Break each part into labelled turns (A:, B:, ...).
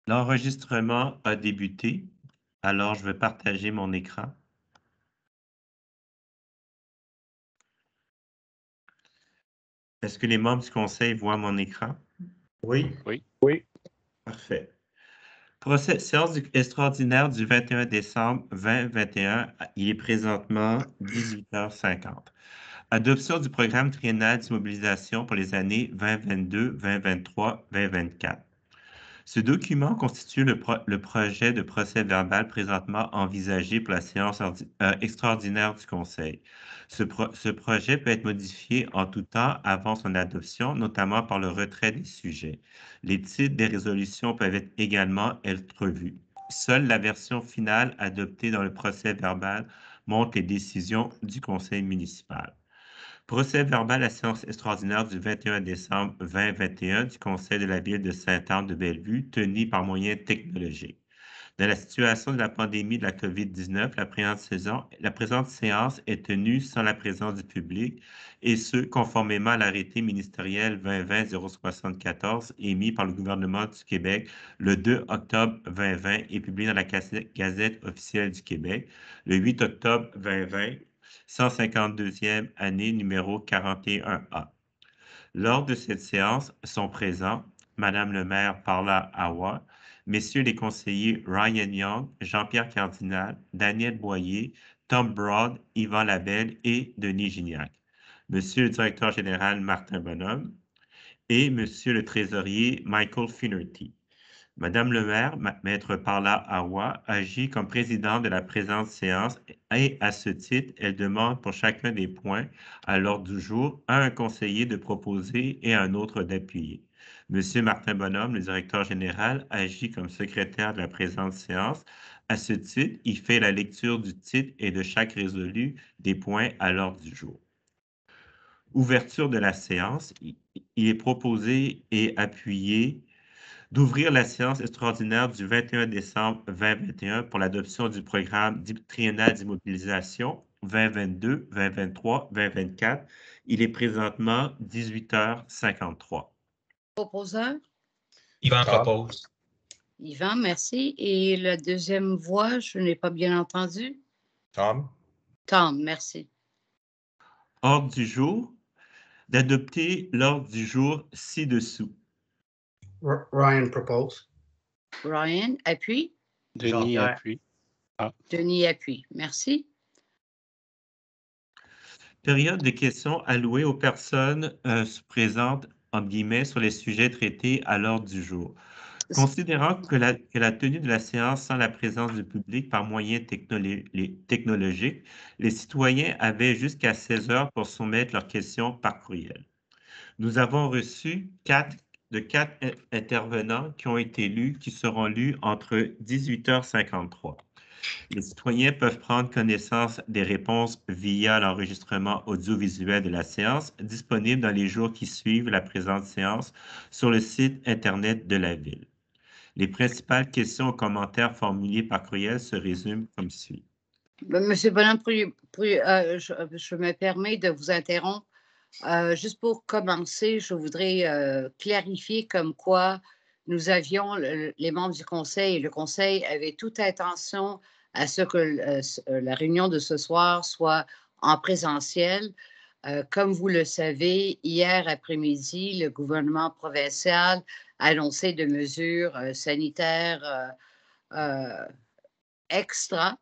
A: L'enregistrement a débuté, alors je vais partager mon écran. Est-ce que les membres du conseil voient mon écran? Oui?
B: Oui.
C: Oui.
A: Parfait. Séance extraordinaire du 21 décembre 2021, il est présentement 18h50. Adoption du programme triennal d'immobilisation pour les années 2022, 2023, 2024. Ce document constitue le projet de procès-verbal présentement envisagé pour la séance extraordinaire du Conseil. Ce projet peut être modifié en tout temps avant son adoption, notamment par le retrait des sujets. Les titres des résolutions peuvent également être revus. Seule la version finale adoptée dans le procès-verbal montre les décisions du Conseil municipal. Procès-verbal à la séance extraordinaire du 21 décembre 2021 du Conseil de la Ville de Sainte-Anne-de-Bellevue, tenu par moyens technologiques. Dans la situation de la pandémie de la COVID-19, la présente séance est tenue sans la présence du public, et ce, conformément à l'arrêté ministériel 2020-074 émis par le gouvernement du Québec le 2 octobre 2020 et publié dans la Gazette officielle du Québec le 8 octobre 2020, 152e année numéro 41A. Lors de cette séance sont présents Madame le maire Paula Awa, messieurs les conseillers Ryan Young, Jean-Pierre Cardinal, Daniel Boyer, Tom Broad, Yvan Labelle et Denis Gignac. Monsieur le directeur général Martin Bonhomme et Monsieur le trésorier Michael Finnerty. Madame le maire, maître Paula Awa, agit comme présidente de la présente séance et, à ce titre, elle demande pour chacun des points à l'ordre du jour à un conseiller de proposer et à un autre d'appuyer. Monsieur Martin Bonhomme, le directeur général, agit comme secrétaire de la présente séance. À ce titre, il fait la lecture du titre et de chaque résolu des points à l'ordre du jour. Ouverture de la séance, il est proposé et appuyé d'ouvrir la séance extraordinaire du 21 décembre 2021 pour l'adoption du programme triennal d'immobilisation 2022, 2023, 2024. Il est présentement 18h53.
D: Proposeur?
E: Yvan propose.
D: Yvan, merci. Et la deuxième voix, je n'ai pas bien entendu.
C: Tom?
D: Tom, merci.
A: Ordre du jour, d'adopter l'ordre du jour ci-dessous.
E: Ryan propose.
D: Ryan, appuie.
B: Denis appuie.
D: Denis appuie. Merci.
A: Période de questions allouée aux personnes présentes, entre guillemets, sur les sujets traités à l'ordre du jour. Considérant que la tenue de la séance sans la présence du public par moyens technologiques, les citoyens avaient jusqu'à 16 heures pour soumettre leurs questions par courriel. Nous avons reçu quatre intervenants qui ont été lus, qui seront lus entre 18h53. Les citoyens peuvent prendre connaissance des réponses via l'enregistrement audiovisuel de la séance, disponible dans les jours qui suivent la présente séance sur le site Internet de la Ville. Les principales questions ou commentaires formulés par courriel se résument comme suit.
D: Monsieur Bonhomme, je me permets de vous interrompre. Juste pour commencer, je voudrais clarifier comme quoi nous avions, les membres du Conseil et le Conseil avaient toute intention à ce que la réunion de ce soir soit en présentiel. Comme vous le savez, hier après-midi, le gouvernement provincial a annoncé des mesures sanitaires extra.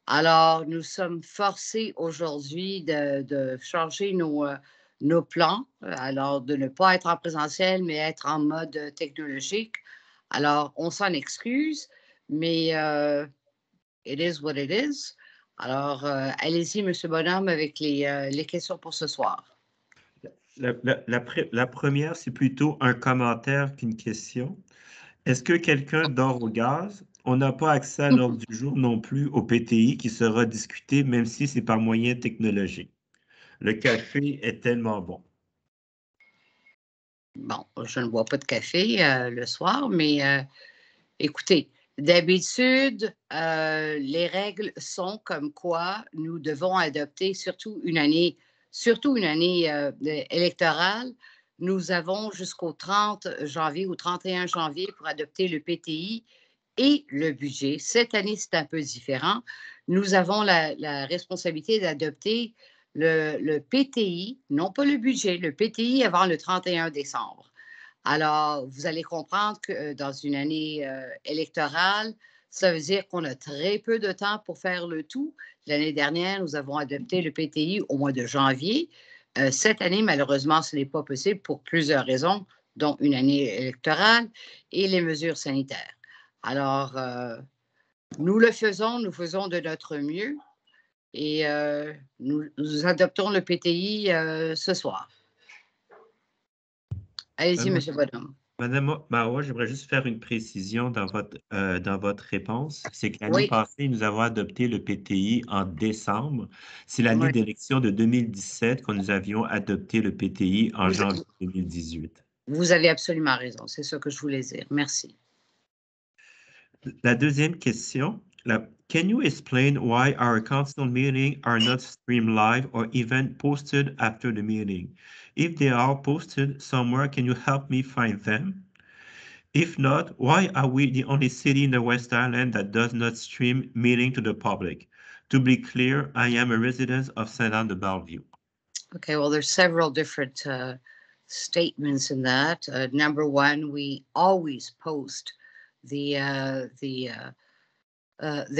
D: Alors, nous sommes forcés aujourd'hui de changer nos plans, alors de ne pas être en présentiel, mais être en mode technologique. Alors, on s'en excuse, mais it is what it is. Alors, allez-y, M. Bonhomme, avec les questions pour ce soir.
A: La première, c'est plutôt un commentaire qu'une question. Est-ce que quelqu'un dort au gaz? On n'a pas accès à l'ordre du jour non plus au PTI qui sera discuté, même si c'est par moyen technologique. Le café est tellement bon.
D: Bon, je ne bois pas de café le soir, mais écoutez, d'habitude, les règles sont comme quoi nous devons adopter, surtout une année électorale, nous avons jusqu'au 30 janvier ou 31 janvier pour adopter le PTI et le budget. Cette année, c'est un peu différent. Nous avons la responsabilité d'adopter le PTI, non pas le budget, le PTI avant le 31 décembre. Alors, vous allez comprendre que dans une année électorale, ça veut dire qu'on a très peu de temps pour faire le tout. L'année dernière, nous avons adopté le PTI au mois de janvier. Cette année, malheureusement, ce n'est pas possible pour plusieurs raisons, dont une année électorale et les mesures sanitaires. Alors, nous le faisons, nous faisons de notre mieux et nous adoptons le PTI ce soir. Allez-y, M. Bonhomme.
A: Madame Marois, j'aimerais juste faire une précision dans votre réponse. C'est que l'année passée, nous avons adopté le PTI en décembre. C'est l'année d'élection de 2017 que nous avions adopté le PTI en janvier 2018.
D: Vous avez absolument raison. C'est ce que je voulais dire. Merci.
A: La deuxième question. Can you explain why our council meetings are not streamed live or even posted after the meeting? If they are posted somewhere, can you help me find them? If not, why are we the only city in the West Island that does not stream meeting to the public? To be clear, I am a resident of Saint-Anne-de-Bellevue.
D: Okay, well, there's several different statements in that. Number one, we always post the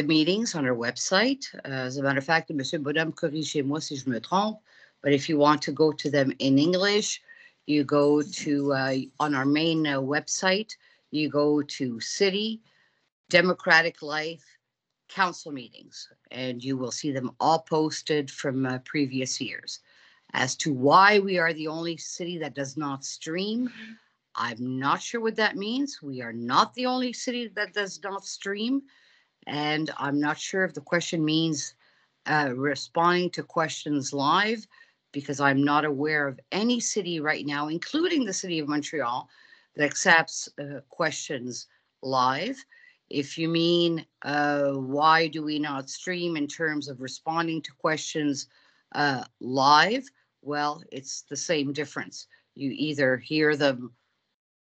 D: meetings on our website. As a matter of fact, M. Bonhomme, corrigez-moi si je me trompe, but if you want to go to them in English, you go to, on our main website, you go to City, Democratic Life, Council meetings, and you will see them all posted from previous years. As to why we are the only city that does not stream, I'm not sure what that means. We are not the only city that does not stream. And I'm not sure if the question means responding to questions live, because I'm not aware of any city right now, including the city of Montreal, that accepts questions live. If you mean why do we not stream in terms of responding to questions live, well, it's the same difference. You either hear them,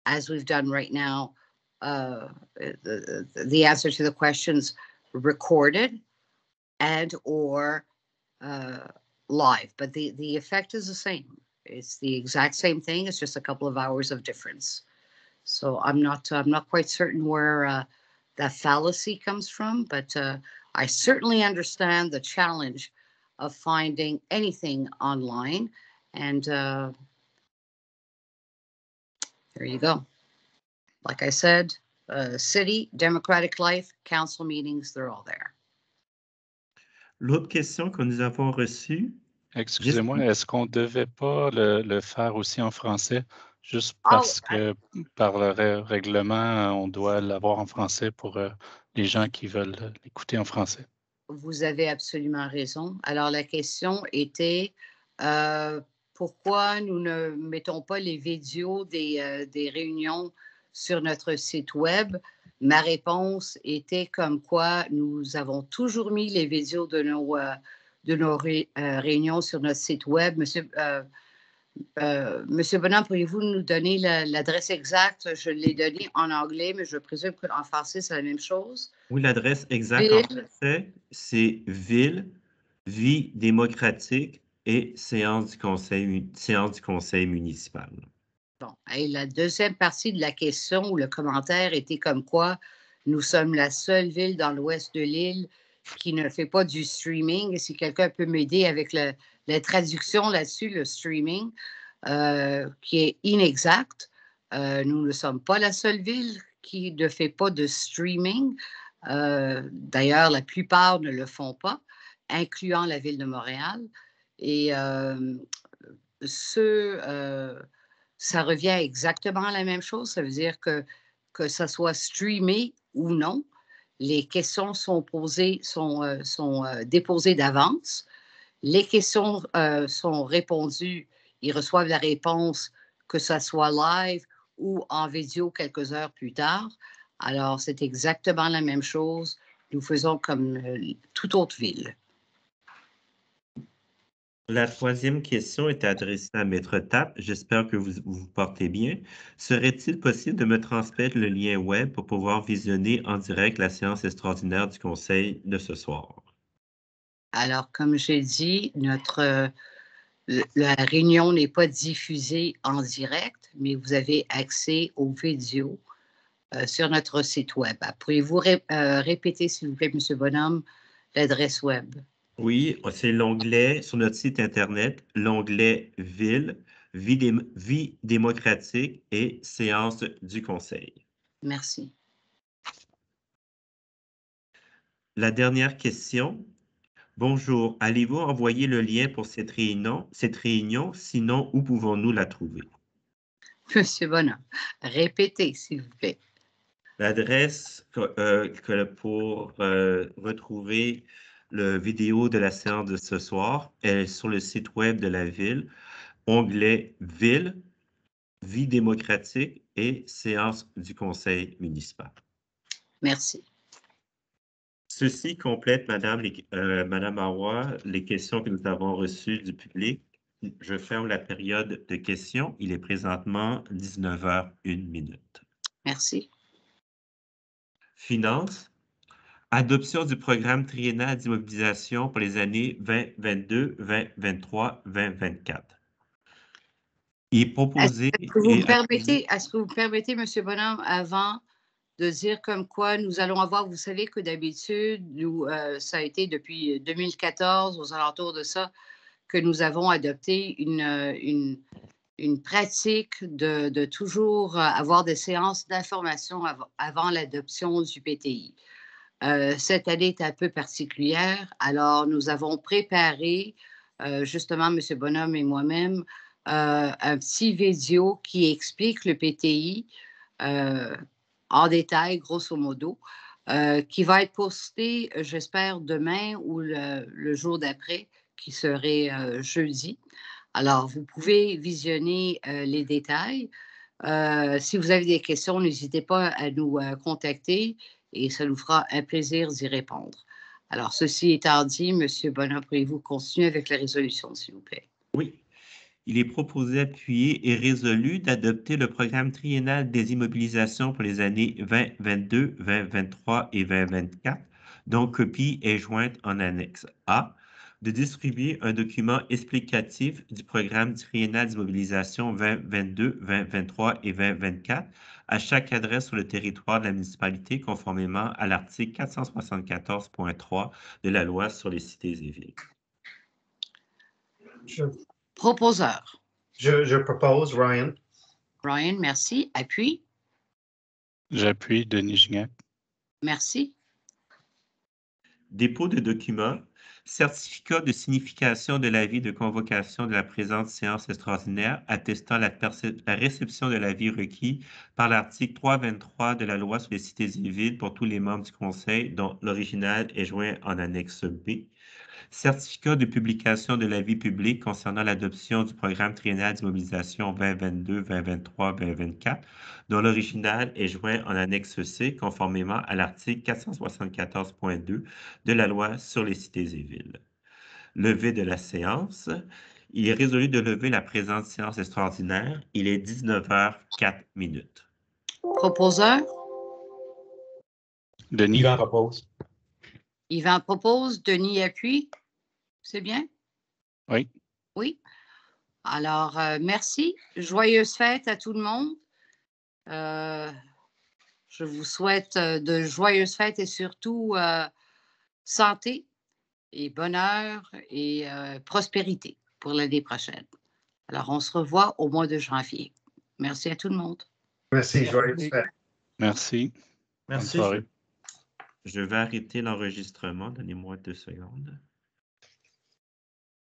D: as we've done right now, the answer to the questions recorded and or live, but the effect is the same. It's the exact same thing. It's just a couple of hours of difference. So I'm not quite certain where that fallacy comes from, but I certainly understand the challenge of finding anything online, and there you go. Like I said, City, Democratic Life, Council meetings, they're all there.
A: L'autre question que nous avons reçue.
B: Excusez-moi, est-ce qu'on ne devait pas le faire aussi en français, juste parce que par le règlement, on doit l'avoir en français pour les gens qui veulent l'écouter en français?
D: Vous avez absolument raison. Alors, la question était pourquoi nous ne mettons pas les vidéos des réunions sur notre site web? Ma réponse était comme quoi nous avons toujours mis les vidéos de nos réunions sur notre site web. Monsieur Bonhomme, pourriez-vous nous donner l'adresse exacte? Je l'ai donnée en anglais, mais je présume qu'en français, c'est la même chose.
A: Oui, l'adresse exacte en français, c'est Ville, Vie démocratique et séance du conseil municipal.
D: Bon, et la deuxième partie de la question ou le commentaire était comme quoi nous sommes la seule ville dans l'ouest de l'île qui ne fait pas du streaming. Et si quelqu'un peut m'aider avec la traduction là-dessus, le streaming, qui est inexact. Nous ne sommes pas la seule ville qui ne fait pas de streaming. D'ailleurs, la plupart ne le font pas, incluant la ville de Montréal. Et ça revient exactement à la même chose. Ça veut dire que ça soit streamé ou non, les questions sont déposées d'avance. Les questions sont répondues. Ils reçoivent la réponse, que ça soit live ou en vidéo quelques heures plus tard. Alors, c'est exactement la même chose. Nous faisons comme toute autre ville.
A: La troisième question est adressée à Maître Tapp. J'espère que vous vous portez bien. Serait-il possible de me transmettre le lien web pour pouvoir visionner en direct la séance extraordinaire du Conseil de ce soir?
D: Alors, comme j'ai dit, la réunion n'est pas diffusée en direct, mais vous avez accès aux vidéos sur notre site web. Pourriez-vous répéter, s'il vous plaît, M. Bonhomme, l'adresse web?
A: Oui, c'est l'onglet sur notre site Internet, l'onglet Ville, vie démocratique et séance du Conseil.
D: Merci.
A: La dernière question. Bonjour, allez-vous envoyer le lien pour cette réunion? Sinon, où pouvons-nous la trouver?
D: M. Bonhomme, répétez, s'il vous plaît.
A: L'adresse pour retrouver la vidéo de la séance de ce soir est sur le site web de la Ville, onglet Ville, vie démocratique et séance du Conseil municipal.
D: Merci.
A: Ceci complète, Madame Awa, les questions que nous avons reçues du public. Je ferme la période de questions. Il est présentement 19h01.
D: Merci.
A: Finances. Adoption du programme triennal d'immobilisation pour les années 2022, 2023, 2024. Il est proposé
D: Est-ce que vous me permettez, M. Bonhomme, avant de dire comme quoi nous allons avoir, vous savez que d'habitude, ça a été depuis 2014, aux alentours de ça, que nous avons adopté une pratique de toujours avoir des séances d'information avant l'adoption du PTI. Cette année est un peu particulière, alors nous avons préparé, justement, M. Bonhomme et moi-même, un petit vidéo qui explique le PTI en détail, grosso modo, qui va être posté, j'espère, demain ou le jour d'après, qui serait jeudi. Alors, vous pouvez visionner les détails. Si vous avez des questions, n'hésitez pas à nous contacter et ça nous fera un plaisir d'y répondre. Alors, ceci étant dit, M. Bonhomme, pourriez-vous continuer avec la résolution, s'il vous plaît?
A: Oui. Il est proposé, appuyé et résolu d'adopter le programme triennal des immobilisations pour les années 2022, 2023 et 2024, dont copie est jointe en annexe A, de distribuer un document explicatif du programme triennal d'immobilisation 2022, 2023 et 2024 à chaque adresse sur le territoire de la municipalité conformément à l'article 474.3 de la loi sur les cités et villes.
D: Proposeur.
E: Je propose Ryan.
D: Ryan, merci. Appuie.
B: J'appuie Denis Gignac.
D: Merci.
A: Dépôt de documents. Certificat de signification de l'avis de convocation de la présente séance extraordinaire attestant la réception de l'avis requis par l'article 323 de la loi sur les cités et villes pour tous les membres du Conseil, dont l'original est joint en annexe B. Certificat de publication de l'avis public concernant l'adoption du programme triennal d'immobilisation 2022, 2023, 2024, dont l'original est joint en annexe C, conformément à l'article 474.2 de la loi sur les cités et villes. Levée de la séance. Il est résolu de lever la présente séance extraordinaire. Il est 19h04.
D: Proposeur.
B: Denis.
E: Yvan propose.
D: Yvan propose. Denis appuie. C'est bien?
B: Oui.
D: Oui. Alors, merci. Joyeuses fêtes à tout le monde. Je vous souhaite de joyeuses fêtes et surtout santé et bonheur et prospérité pour l'année prochaine. Alors, on se revoit au mois de janvier. Merci à tout le monde.
E: Merci, joyeuses fêtes.
B: Merci. Bonne
E: Merci.
B: soirée.
A: Je vais arrêter l'enregistrement. Donnez-moi 2 secondes.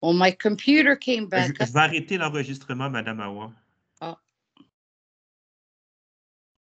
D: Well, my computer came back up.
A: Je vais arrêter l'enregistrement, Madame Awa.